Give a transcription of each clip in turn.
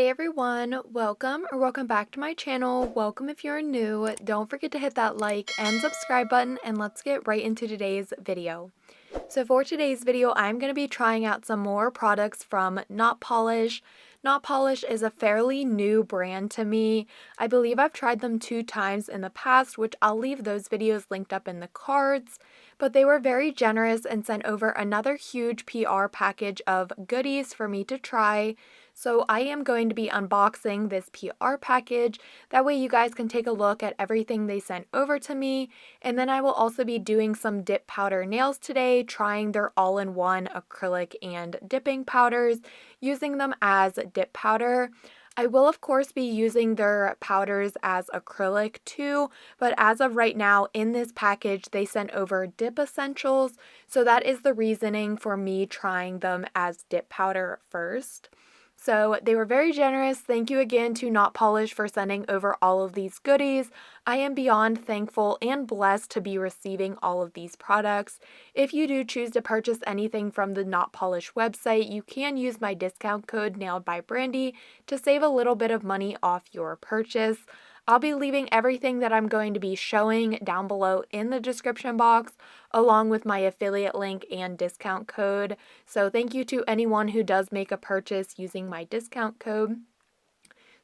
Hey everyone, welcome back to my channel. Welcome if you're new. Don't forget to hit that like and subscribe button, and let's get right into today's video. So for today's video, I'm going to be trying out some more products from Notpolish. Notpolish is a fairly new brand to me. I believe I've tried them 2 times in the past, which I'll leave those videos linked up in the cards. But they were very generous and sent over another huge PR package of goodies for me to try. So I am going to be unboxing this PR package. That way you guys can take a look at everything they sent over to me. And then I will also be doing some dip powder nails today, trying their all-in-one acrylic and dipping powders, using them as dip powder. I will of course be using their powders as acrylic too, but as of right now in this package they sent over dip essentials, so that is the reasoning for me trying them as dip powder first. So they were very generous. Thank you again to Notpolish for sending over all of these goodies. I am beyond thankful and blessed to be receiving all of these products. If you do choose to purchase anything from the Notpolish website, you can use my discount code Nailedbybrandi to save a little bit of money off your purchase. I'll be leaving everything that I'm going to be showing down below in the description box, along with my affiliate link and discount code. So thank you to anyone who does make a purchase using my discount code.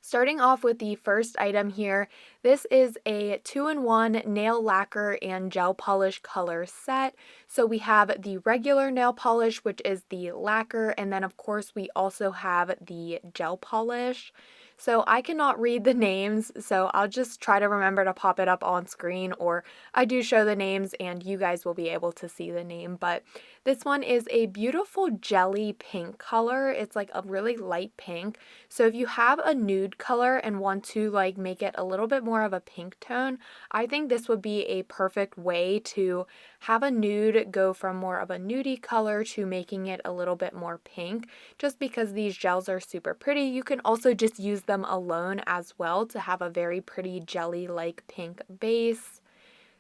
Starting off with the first item here, this is a 2-in-1 nail lacquer and gel polish color set. So we have the regular nail polish, which is the lacquer, and then of course we also have the gel polish. So I cannot read the names, so I'll just try to remember to pop it up on screen, or I do show the names and you guys will be able to see the name. But this one is a beautiful jelly pink color. It's like a really light pink. So if you have a nude color and want to like make it a little bit more of a pink tone, I think this would be a perfect way to have a nude go from more of a nudie color to making it a little bit more pink. Just because these gels are super pretty, you can also just use them alone as well to have a very pretty jelly-like pink base.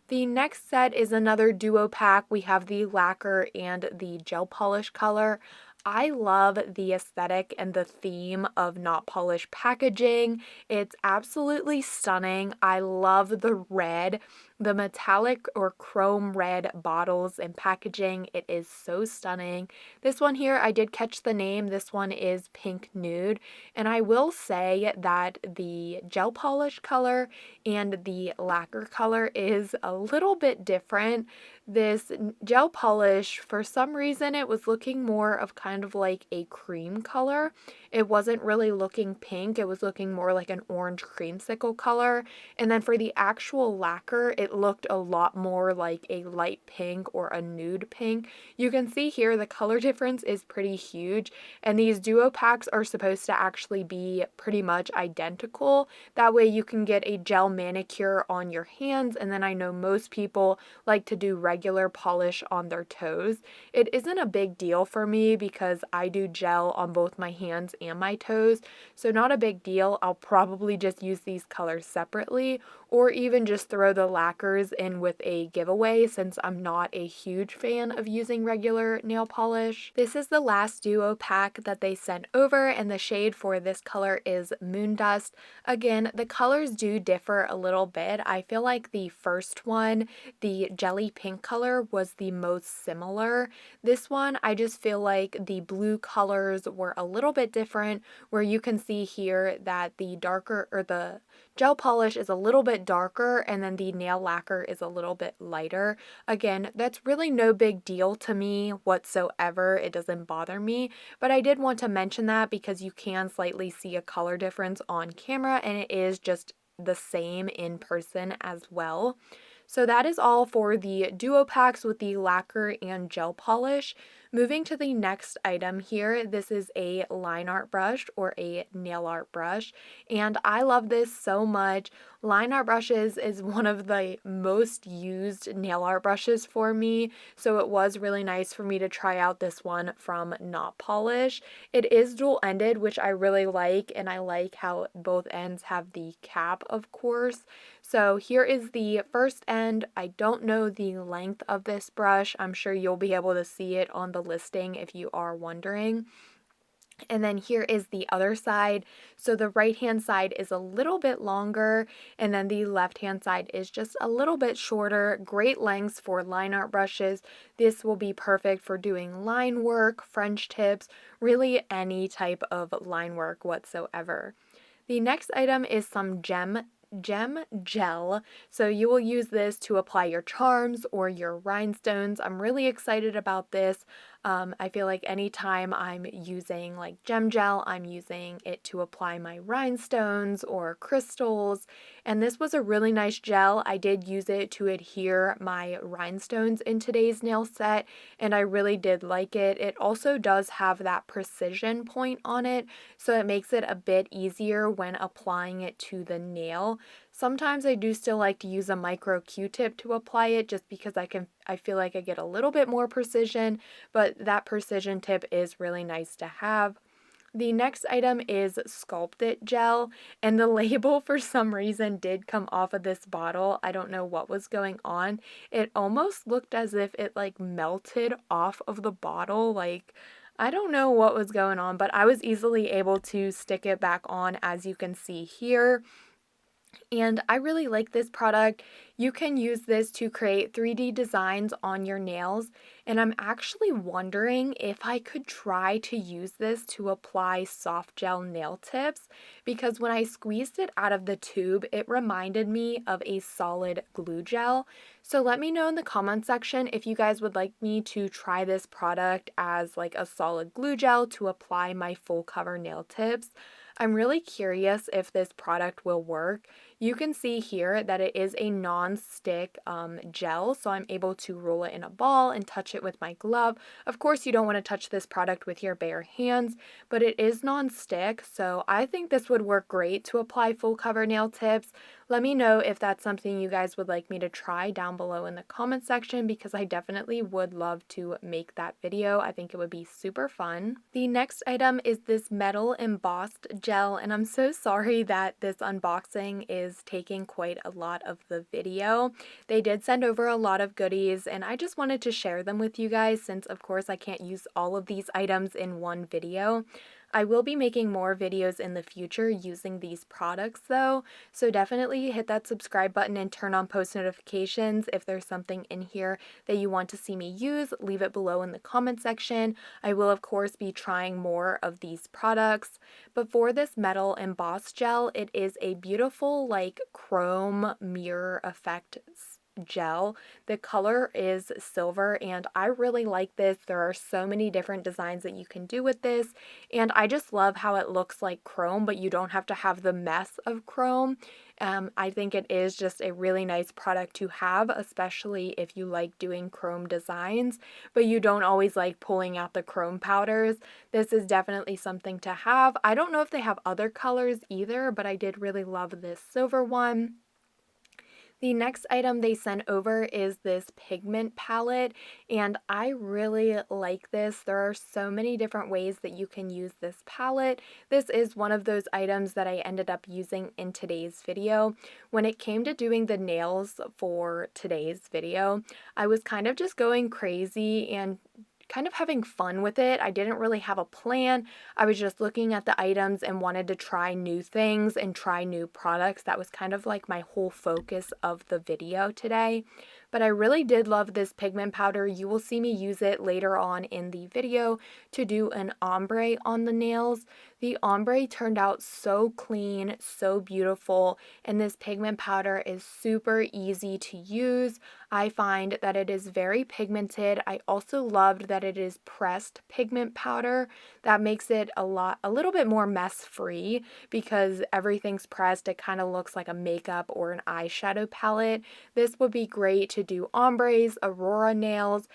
The next set is another duo pack. We have the lacquer and the gel polish color. I love the aesthetic and the theme of Notpolish packaging. It's absolutely stunning. I love the red, the metallic or chrome red bottles and packaging. It is so stunning. This one here, I did catch the name. This one is Pink Nude. And I will say that the gel polish color and the lacquer color is a little bit different. This gel polish, for some reason, it was looking more of kind of like a cream color. It wasn't really looking pink. It was looking more like an orange creamsicle color. And then for the actual lacquer, it looked a lot more like a light pink or a nude pink. You can see here the color difference is pretty huge. And these duo packs are supposed to actually be pretty much identical. That way you can get a gel manicure on your hands. And then I know most people like to do regular polish on their toes. It isn't a big deal for me because I do gel on both my hands and my toes, so not a big deal. I'll probably just use these colors separately, or even just throw the lacquers in with a giveaway since I'm not a huge fan of using regular nail polish. This is the last duo pack that they sent over, and the shade for this color is Moon Dust. Again, the colors do differ a little bit. I feel like the first one, the jelly pink color, was the most similar. This one, I just feel like the blue colors were a little bit different, where you can see here that the darker, or the gel polish is a little bit darker and then the nail lacquer is a little bit lighter. Again, that's really no big deal to me whatsoever. It doesn't bother me, but I did want to mention that because you can slightly see a color difference on camera, and it is just the same in person as well. So that is all for the duo packs with the lacquer and gel polish. Moving to the next item here, this is a line art brush or a nail art brush, and I love this so much. Line art brushes is one of the most used nail art brushes for me, so it was really nice for me to try out this one from Notpolish. It is dual-ended, which I really like, and I like how both ends have the cap, of course. So here is the first end. I don't know the length of this brush. I'm sure you'll be able to see it on the listing if you are wondering. And then here is the other side. So the right hand side is a little bit longer, and then the left hand side is just a little bit shorter. Great lengths for line art brushes. This will be perfect for doing line work, French tips, really any type of line work whatsoever. The next item is some gem gel. So you will use this to apply your charms or your rhinestones. I'm really excited about this. I feel like anytime I'm using like gem gel, I'm using it to apply my rhinestones or crystals. And this was a really nice gel. I did use it to adhere my rhinestones in today's nail set, and I really did like it. It also does have that precision point on it, so it makes it a bit easier when applying it to the nail. Sometimes I do still like to use a micro Q-tip to apply it just because I feel like I get a little bit more precision, but that precision tip is really nice to have. The next item is Sculpt It gel, and the label for some reason did come off of this bottle. I don't know what was going on. It almost looked as if it like melted off of the bottle. Like, I don't know what was going on, but I was easily able to stick it back on, as you can see here. And I really like this product. You can use this to create 3D designs on your nails. And I'm actually wondering if I could try to use this to apply soft gel nail tips, because when I squeezed it out of the tube, it reminded me of a solid glue gel. So let me know in the comment section if you guys would like me to try this product as like a solid glue gel to apply my full cover nail tips. I'm really curious if this product will work. You can see here that it is a non-stick gel, so I'm able to roll it in a ball and touch it with my glove. Of course, you don't want to touch this product with your bare hands, but it is non-stick, so I think this would work great to apply full cover nail tips. Let me know if that's something you guys would like me to try down below in the comment section, because I definitely would love to make that video. I think it would be super fun. The next item is this metal embossed gel, and I'm so sorry that this unboxing is taking quite a lot of the video. They did send over a lot of goodies, and I just wanted to share them with you guys since, of course, I can't use all of these items in one video. I will be making more videos in the future using these products though, so definitely hit that subscribe button and turn on post notifications. If there's something in here that you want to see me use, leave it below in the comment section. I will of course be trying more of these products. But for this metal embossed gel, it is a beautiful like chrome mirror effect gel. The color is silver, and I really like this. There are so many different designs that you can do with this, and I just love how it looks like chrome, but you don't have to have the mess of chrome. I think it is just a really nice product to have, especially if you like doing chrome designs, but you don't always like pulling out the chrome powders. This is definitely something to have. I don't know if they have other colors either, but I did really love this silver one. The next item they sent over is this pigment palette, and I really like this. There are so many different ways that you can use this palette. This is one of those items that I ended up using in today's video. When it came to doing the nails for today's video, I was kind of just going crazy and kind of having fun with it. I didn't really have a plan. I was just looking at the items and wanted to try new things and try new products. That was kind of like my whole focus of the video today. But I really did love this pigment powder. You will see me use it later on in the video to do an ombre on the nails. The ombre turned out so clean, so beautiful, and this pigment powder is super easy to use. I find that it is very pigmented. I also loved that it is pressed pigment powder. That makes it a little bit more mess free, because everything's pressed. It kind of looks like a makeup or an eyeshadow palette. This would be great to do ombres, aurora nails,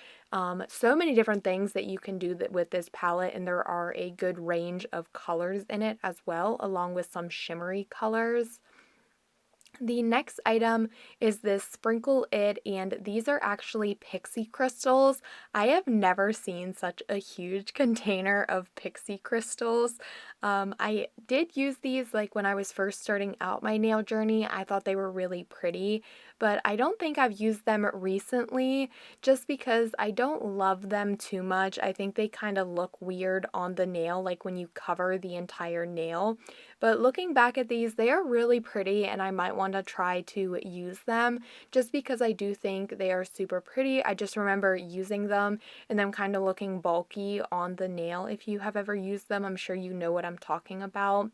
so many different things that you can do with this palette, and there are a good range of colors in it as well, along with some shimmery colors. The next item is this Sprinkle It, and these are actually pixie crystals. I have never seen such a huge container of pixie crystals. I did use these like when I was first starting out my nail journey. I thought they were really pretty, but I don't think I've used them recently just because I don't love them too much. I think they kind of look weird on the nail, like when you cover the entire nail. But looking back at these, they are really pretty and I might want to try to use them just because I do think they are super pretty. I just remember using them and them kind of looking bulky on the nail. If you have ever used them, I'm sure you know what I'm talking about.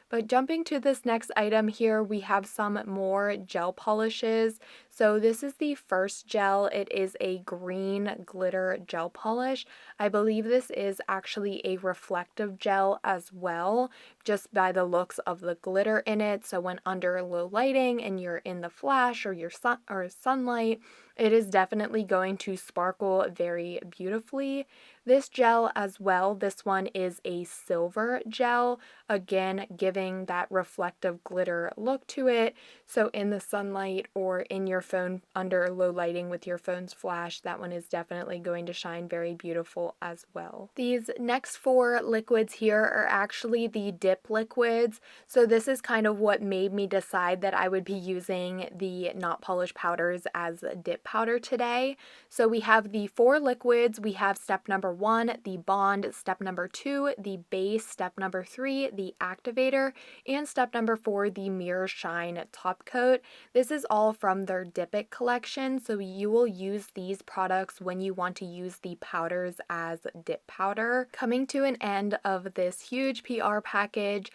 But jumping to this next item here, we have some more gel polishes. So this is the first gel. It is a green glitter gel polish. I believe this is actually a reflective gel as well, just by the looks of the glitter in it. So when under low lighting and you're in the flash or your sunlight, it is definitely going to sparkle very beautifully. This gel as well, this one is a silver gel, again giving that reflective glitter look to it. So in the sunlight or in your phone under low lighting with your phone's flash, that one is definitely going to shine very beautiful as well. These next four liquids here are actually the dip liquids. So this is kind of what made me decide that I would be using the Notpolish powders as a dip powder today. So we have the four liquids. We have step number 1, the bond, step number 2, the base, step number 3, the activator, and step number 4, the mirror shine top coat. This is all from their Dip It collection, so you will use these products when you want to use the powders as dip powder. Coming to an end of this huge PR package,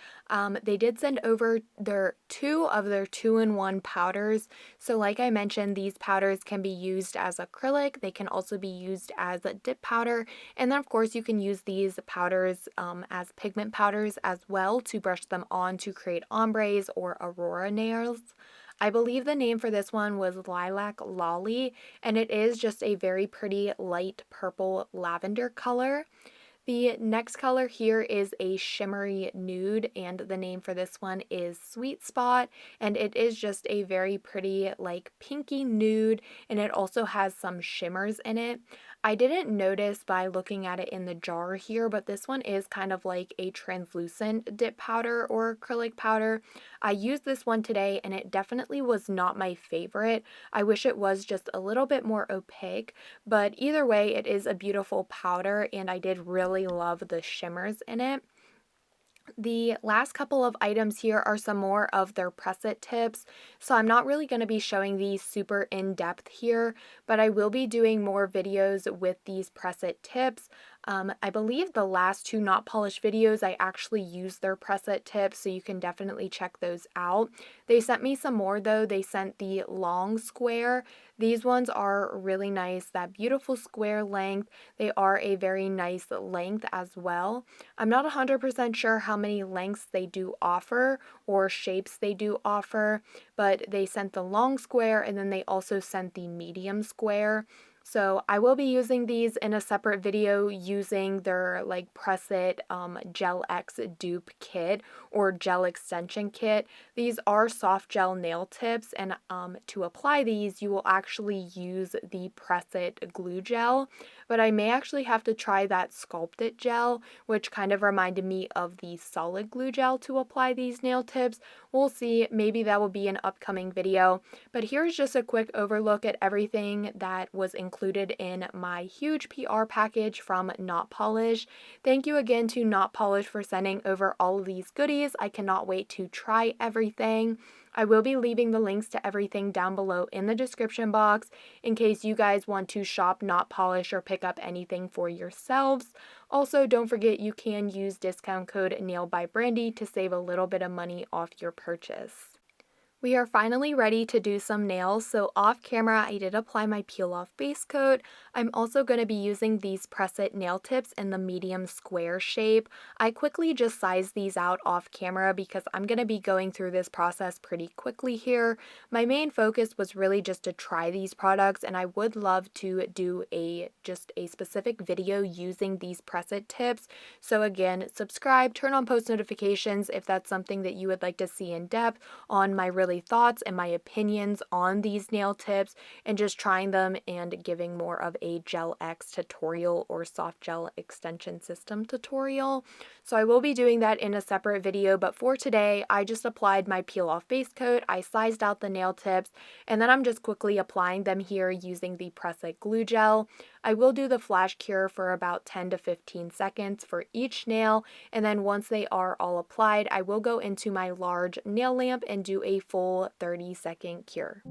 they did send over their 2-in-1 powders. So like I mentioned, these powders can be used as acrylic. They can also be used as a dip powder. And then of course you can use these powders as pigment powders as well to brush them on to create ombres or aurora nails. I believe the name for this one was Lilac Lolly, and it is just a very pretty light purple lavender color. The next color here is a shimmery nude, and the name for this one is Sweet Spot, and it is just a very pretty like pinky nude, and it also has some shimmers in it. I didn't notice by looking at it in the jar here, but this one is kind of like a translucent dip powder or acrylic powder. I used this one today and it definitely was not my favorite. I wish it was just a little bit more opaque, but either way, it is a beautiful powder and I did really love the shimmers in it. The last couple of items here are some more of their press-it tips. So I'm not really going to be showing these super in-depth here, but I will be doing more videos with these press-it tips. I believe the last two Notpolish videos, I actually used their press-it tips, so you can definitely check those out. They sent me some more though. They sent the long square. These ones are really nice, that beautiful square length. They are a very nice length as well. I'm not 100% sure how many lengths they do offer or shapes they do offer, but they sent the long square and then they also sent the medium square. So I will be using these in a separate video using their like Press-It Gel X dupe kit or gel extension kit. These are soft gel nail tips, and to apply these you will actually use the Press-It glue gel, but I may actually have to try that Sculpt It gel, which kind of reminded me of the solid glue gel to apply these nail tips. We'll see, maybe that will be an upcoming video, but here's just a quick overlook at everything that was included in my huge PR package from Notpolish. Thank you again to Notpolish for sending over all of these goodies. I cannot wait to try everything. I will be leaving the links to everything down below in the description box in case you guys want to shop Notpolish or pick up anything for yourselves. Also, don't forget you can use discount code Nailedbybrandi to save a little bit of money off your purchase. We are finally ready to do some nails, so off camera I did apply my peel off base coat. I'm also going to be using these Press-It nail tips in the medium square shape. I quickly just sized these out off camera because I'm going to be going through this process pretty quickly here. My main focus was really just to try these products, and I would love to do just a specific video using these Press-It tips. So again, subscribe, turn on post notifications if that's something that you would like to see in depth on my really really thoughts and my opinions on these nail tips and just trying them and giving more of a Gel X tutorial or soft gel extension system tutorial. So I will be doing that in a separate video, but for today, I just applied my peel off base coat, I sized out the nail tips, and then I'm just quickly applying them here using the Press It glue gel. I will do the flash cure for about 10 to 15 seconds for each nail, and then once they are all applied, I will go into my large nail lamp and do a full 30-second cure.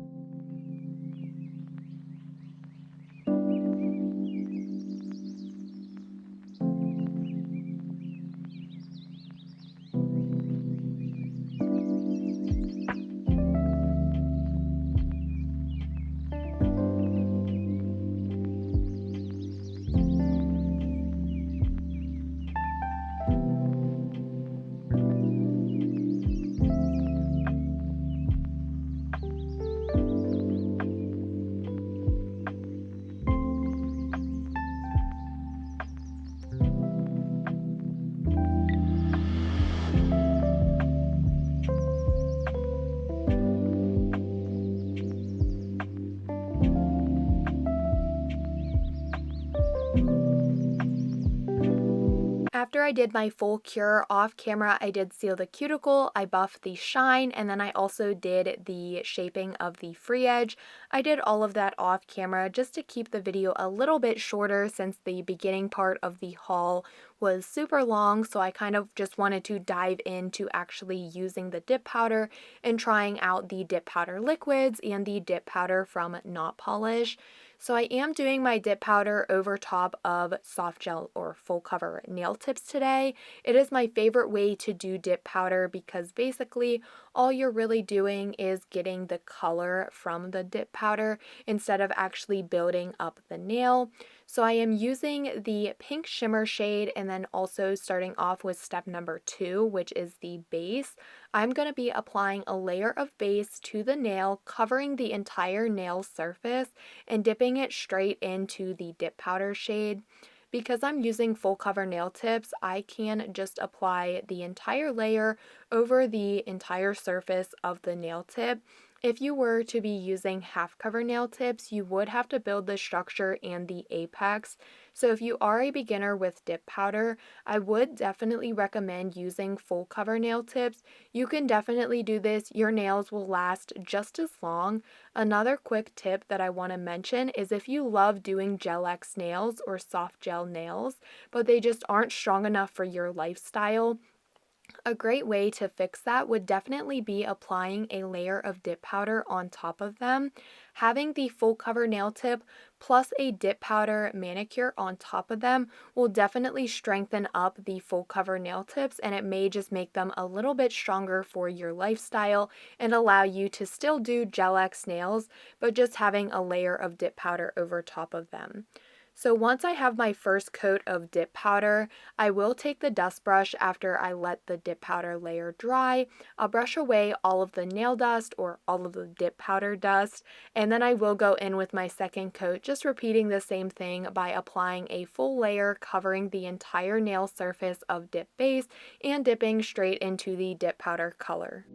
After I did my full cure off camera, I did seal the cuticle, I buffed the shine, and then I also did the shaping of the free edge. I did all of that off camera just to keep the video a little bit shorter since the beginning part of the haul was super long, so I kind of just wanted to dive into actually using the dip powder and trying out the dip powder liquids and the dip powder from Notpolish. So I am doing my dip powder over top of soft gel or full cover nail tips today. It is my favorite way to do dip powder because basically all you're really doing is getting the color from the dip powder instead of actually building up the nail. So I am using the pink shimmer shade and then also starting off with step number 2, which is the base. I'm going to be applying a layer of base to the nail, covering the entire nail surface and dipping it straight into the dip powder shade. Because I'm using full cover nail tips, I can just apply the entire layer over the entire surface of the nail tip. If you were to be using half cover nail tips, you would have to build the structure and the apex. So if you are a beginner with dip powder, I would definitely recommend using full cover nail tips. You can definitely do this. Your nails will last just as long. Another quick tip that I want to mention is if you love doing Gel X nails or soft gel nails, but they just aren't strong enough for your lifestyle, a great way to fix that would definitely be applying a layer of dip powder on top of them. Having the full cover nail tip plus a dip powder manicure on top of them will definitely strengthen up the full cover nail tips, and it may just make them a little bit stronger for your lifestyle and allow you to still do Gel X nails, but just having a layer of dip powder over top of them. So once I have my first coat of dip powder, I will take the dust brush after I let the dip powder layer dry. I'll brush away all of the nail dust or all of the dip powder dust, and then I will go in with my second coat, just repeating the same thing by applying a full layer covering the entire nail surface of dip base and dipping straight into the dip powder color.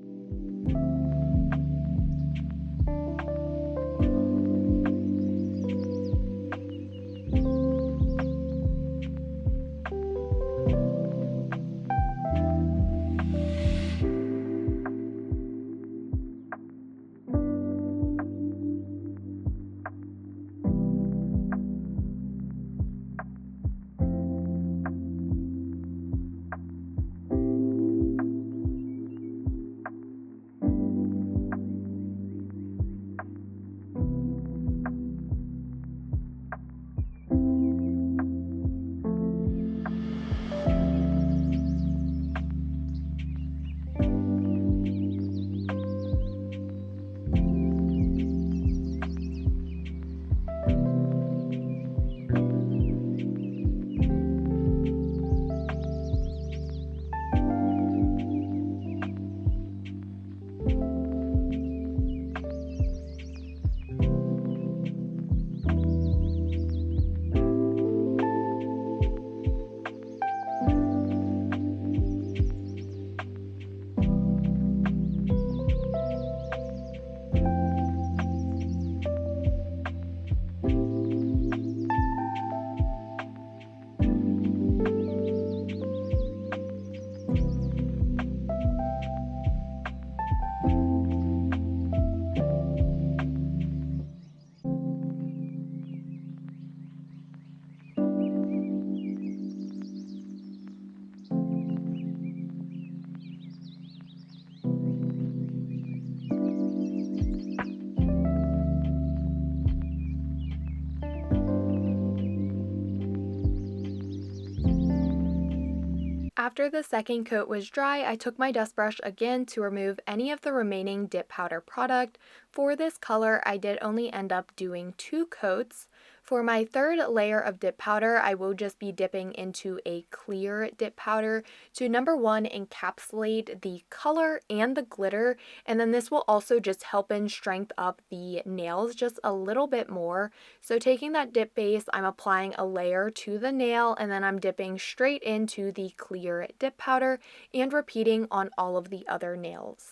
After the second coat was dry, I took my dust brush again to remove any of the remaining dip powder product. For this color, I did only end up doing 2 coats. For my third layer of dip powder, I will just be dipping into a clear dip powder to number 1, encapsulate the color and the glitter, and then this will also just help in strength up the nails just a little bit more. So taking that dip base, I'm applying a layer to the nail, and then I'm dipping straight into the clear dip powder and repeating on all of the other nails.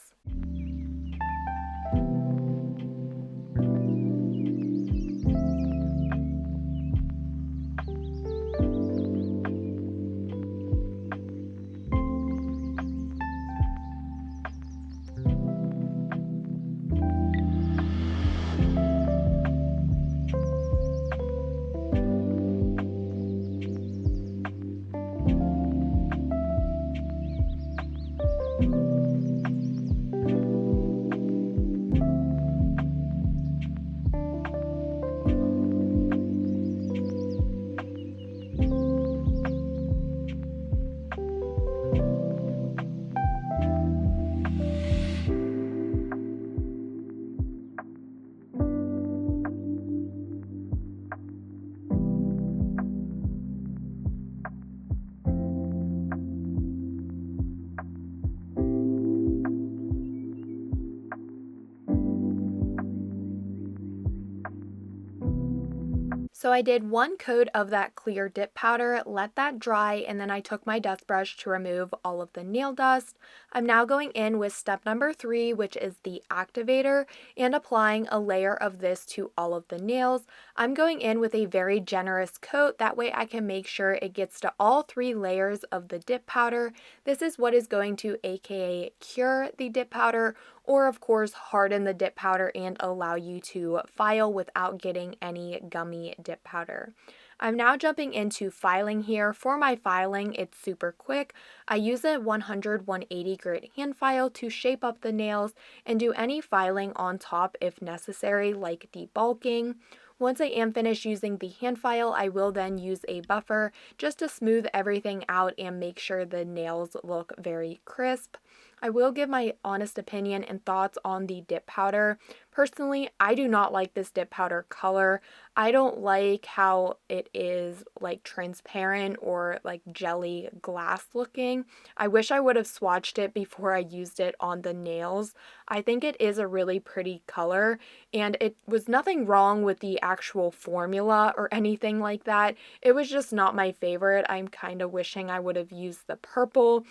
So I did 1 coat of that clear dip powder, let that dry, and then I took my dust brush to remove all of the nail dust. I'm now going in with step number 3, which is the activator, and applying a layer of this to all of the nails. I'm going in with a very generous coat, that way I can make sure it gets to all 3 layers of the dip powder. This is what is going to aka cure the dip powder, or of course harden the dip powder and allow you to file without getting any gummy dip powder. I'm now jumping into filing here. For my filing, it's super quick. I use a 100-180 grit hand file to shape up the nails and do any filing on top if necessary, like debulking. Once I am finished using the hand file, I will then use a buffer just to smooth everything out and make sure the nails look very crisp. I will give my honest opinion and thoughts on the dip powder. Personally, I do not like this dip powder color. I don't like how it is like transparent or like jelly glass looking. I wish I would have swatched it before I used it on the nails. I think it is a really pretty color, and it was nothing wrong with the actual formula or anything like that. It was just not my favorite. I'm kind of wishing I would have used the purple.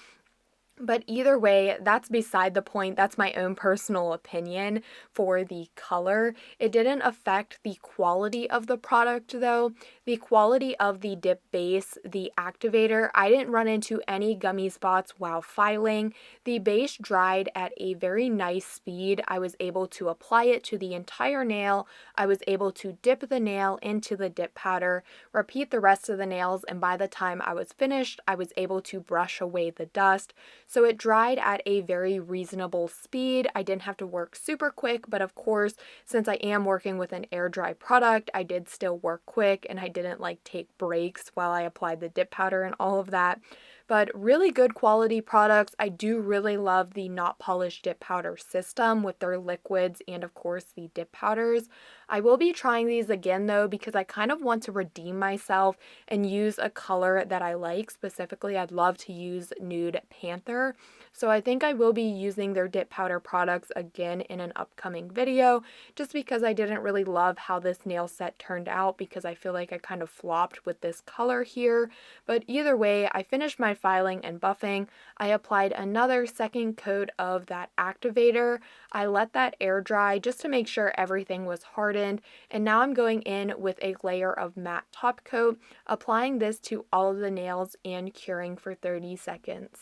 But either way, that's beside the point. That's my own personal opinion for the color. It didn't affect the quality of the product though. The quality of the dip base, the activator, I didn't run into any gummy spots while filing. The base dried at a very nice speed. I was able to apply it to the entire nail. I was able to dip the nail into the dip powder, repeat the rest of the nails, and by the time I was finished, I was able to brush away the dust. So it dried at a very reasonable speed. I didn't have to work super quick, but of course, since I am working with an air dry product, I did still work quick and I didn't like take breaks while I applied the dip powder and all of that. But really good quality products. I do really love the Notpolish dip powder system with their liquids and of course the dip powders. I will be trying these again though because I kind of want to redeem myself and use a color that I like. Specifically, I'd love to use Nude Panther. So I think I will be using their dip powder products again in an upcoming video just because I didn't really love how this nail set turned out because I feel like I kind of flopped with this color here. But either way, I finished my filing and buffing. I applied another second coat of that activator. I let that air dry just to make sure everything was hardened. And now I'm going in with a layer of matte top coat, applying this to all of the nails and curing for 30 seconds.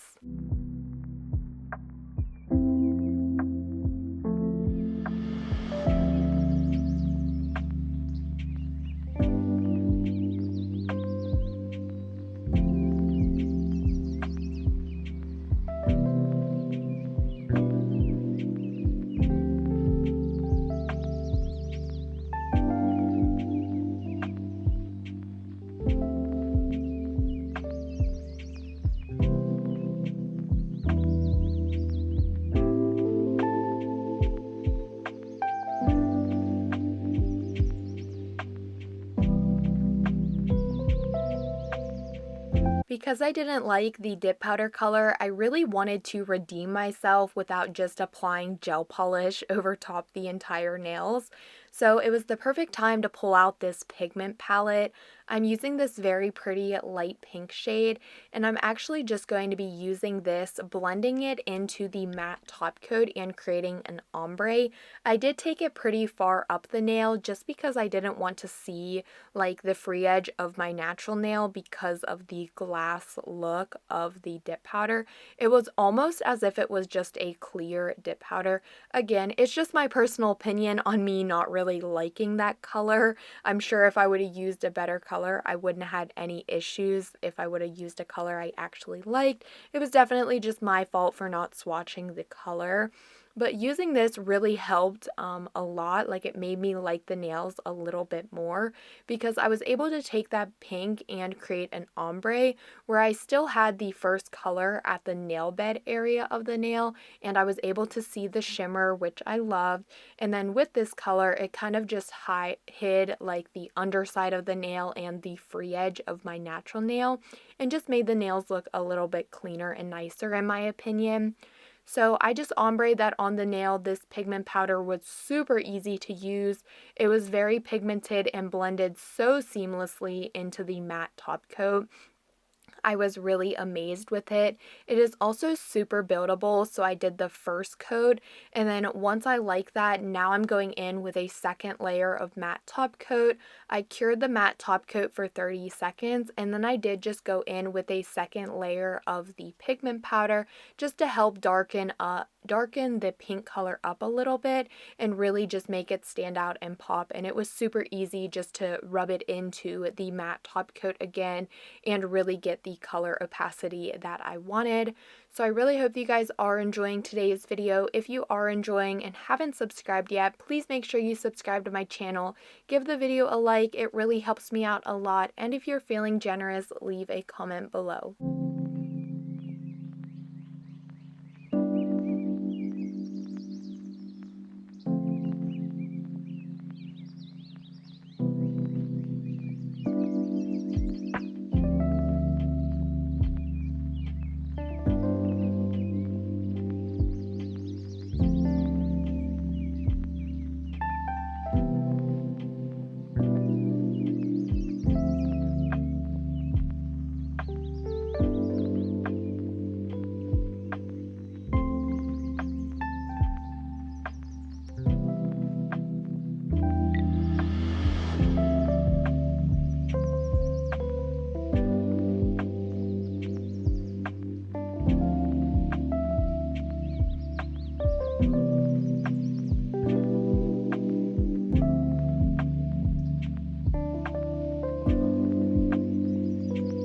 Because I didn't like the dip powder color, I really wanted to redeem myself without just applying gel polish over top the entire nails. So it was the perfect time to pull out this pigment palette. I'm using this very pretty light pink shade, and I'm actually just going to be using this, blending it into the matte top coat and creating an ombre. I did take it pretty far up the nail just because I didn't want to see like the free edge of my natural nail because of the glass look of the dip powder. It was almost as if it was just a clear dip powder. Again, it's just my personal opinion on me not really liking that color. I'm sure if I would have used a better color, I wouldn't have had any issues if I would have used a color I actually liked. It was definitely just my fault for not swatching the color. But using this really helped a lot. Like, it made me like the nails a little bit more because I was able to take that pink and create an ombre where I still had the first color at the nail bed area of the nail, and I was able to see the shimmer, which I loved. And then with this color, it kind of just hid like the underside of the nail and the free edge of my natural nail, and just made the nails look a little bit cleaner and nicer in my opinion. So I just ombre that on the nail. This pigment powder was super easy to use. It was very pigmented and blended so seamlessly into the matte top coat. I was really amazed with it. It is also super buildable, so I did the first coat, and then once I like that, now I'm going in with a second layer of matte top coat. I cured the matte top coat for 30 seconds, and then I did just go in with a second layer of the pigment powder just to help darken the pink color up a little bit and really just make it stand out and pop. And it was super easy just to rub it into the matte top coat again and really get the color opacity that I wanted. So I really hope you guys are enjoying today's video. If you are enjoying and haven't subscribed yet, please make sure you subscribe to my channel. Give the video a like, it really helps me out a lot. And if you're feeling generous, leave a comment below.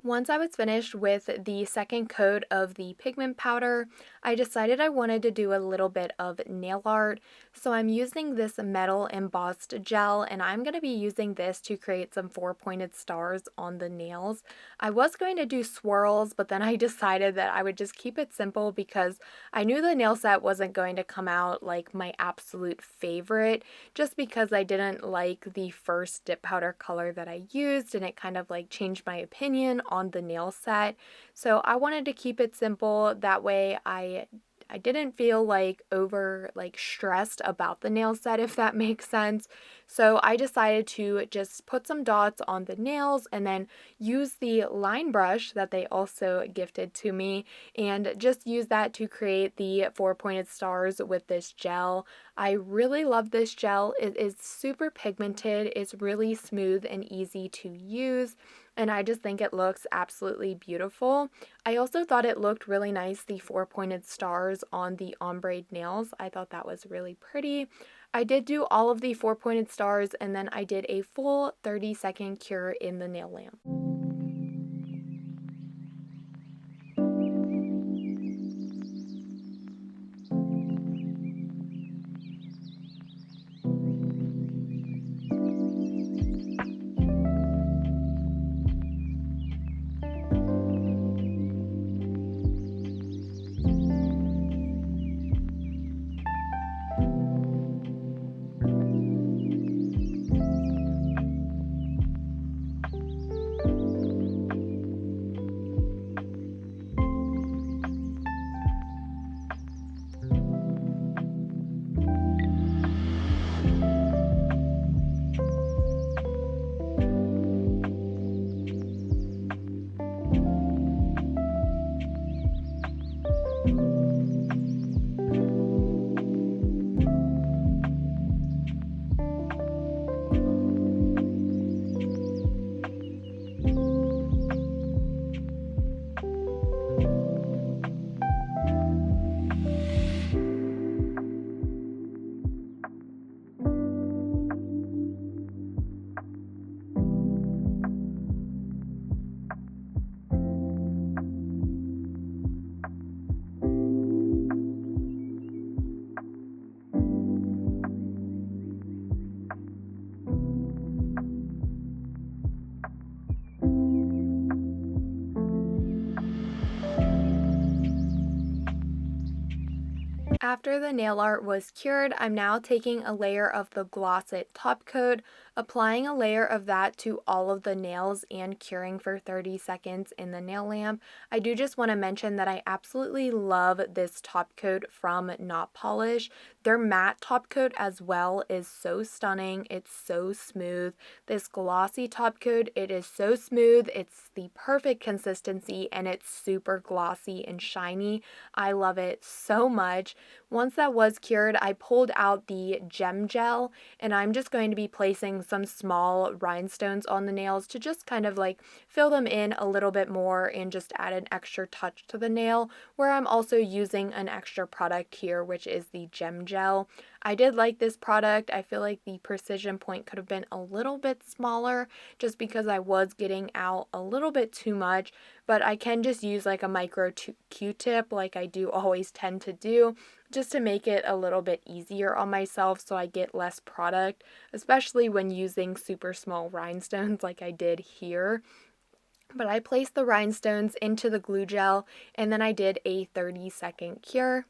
Once I was finished with the second coat of the pigment powder, I decided I wanted to do a little bit of nail art. So I'm using this metal embossed gel, and I'm going to be using this to create some 4-pointed stars on the nails. I was going to do swirls, but then I decided that I would just keep it simple because I knew the nail set wasn't going to come out like my absolute favorite, just because I didn't like the first dip powder color that I used, and it kind of like changed my opinion on the nail set. So I wanted to keep it simple. That way I didn't feel like stressed about the nail set, if that makes sense. So I decided to just put some dots on the nails and then use the line brush that they also gifted to me and just use that to create the 4-pointed stars with this gel. I really love this gel. It is super pigmented. It's really smooth and easy to use, and I just think it looks absolutely beautiful. I also thought it looked really nice, the 4-pointed stars on the ombre nails. I thought that was really pretty. I did do all of the 4-pointed stars, and then I did a full 30-second cure in the nail lamp. After the nail art was cured, I'm now taking a layer of the Gloss It top coat, applying a layer of that to all of the nails and curing for 30 seconds in the nail lamp. I do just want to mention that I absolutely love this top coat from Notpolish. Their matte top coat as well is so stunning. It's so smooth. This glossy top coat, it is so smooth. It's the perfect consistency and it's super glossy and shiny. I love it so much. Once that was cured, I pulled out the gem gel and I'm just going to be placing some small rhinestones on the nails to just kind of like fill them in a little bit more and just add an extra touch to the nail, where I'm also using an extra product here, which is the gem gel. I did like this product. I feel like the precision point could have been a little bit smaller just because I was getting out a little bit too much, but I can just use like a micro Q-tip like I do always tend to do, just to make it a little bit easier on myself so I get less product, especially when using super small rhinestones like I did here. But I placed the rhinestones into the glue gel and then I did a 30-second cure.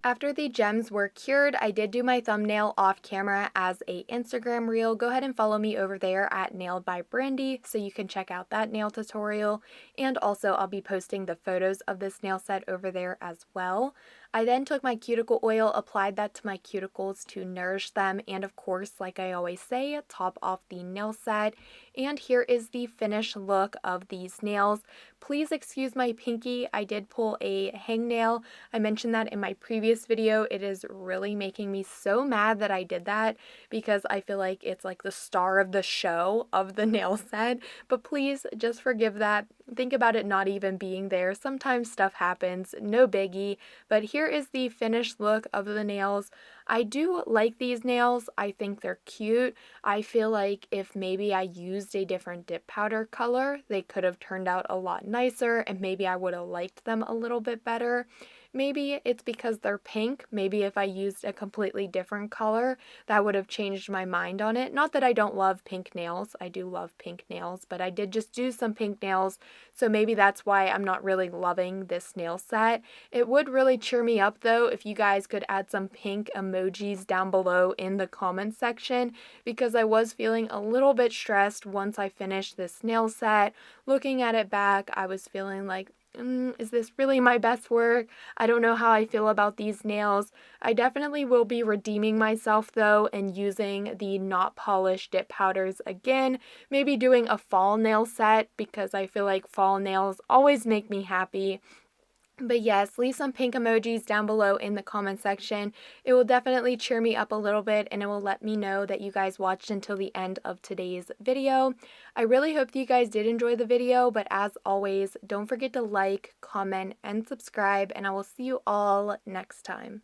After the gems were cured, I did do my thumbnail off camera as a Instagram reel. Go ahead and follow me over there at Nailedbybrandi so you can check out that nail tutorial. And also I'll be posting the photos of this nail set over there as well. I then took my cuticle oil, applied that to my cuticles to nourish them, and of course, like I always say, top off the nail set. And here is the finished look of these nails. Please excuse my pinky. I did pull a hangnail. I mentioned that in my previous video. It is really making me so mad that I did that because I feel like it's like the star of the show of the nail set. But please just forgive that. Think about it not even being there. Sometimes stuff happens, no biggie. But here is the finished look of the nails. I do like these nails. I think they're cute. I feel like if maybe I used a different dip powder color, they could have turned out a lot nicer and maybe I would have liked them a little bit better. Maybe it's because they're pink. Maybe if I used a completely different color, that would have changed my mind on it. Not that I don't love pink nails. I do love pink nails, but I did just do some pink nails, so maybe that's why I'm not really loving this nail set. It would really cheer me up though if you guys could add some pink emojis down below in the comments section, because I was feeling a little bit stressed once I finished this nail set. Looking at it back, I was feeling like, is this really my best work? I don't know how I feel about these nails. I definitely will be redeeming myself though and using the Notpolish dip powders again. Maybe doing a fall nail set because I feel like fall nails always make me happy. But yes, leave some pink emojis down below in the comment section. It will definitely cheer me up a little bit and it will let me know that you guys watched until the end of today's video. I really hope that you guys did enjoy the video, but as always, don't forget to like, comment, and subscribe, and I will see you all next time.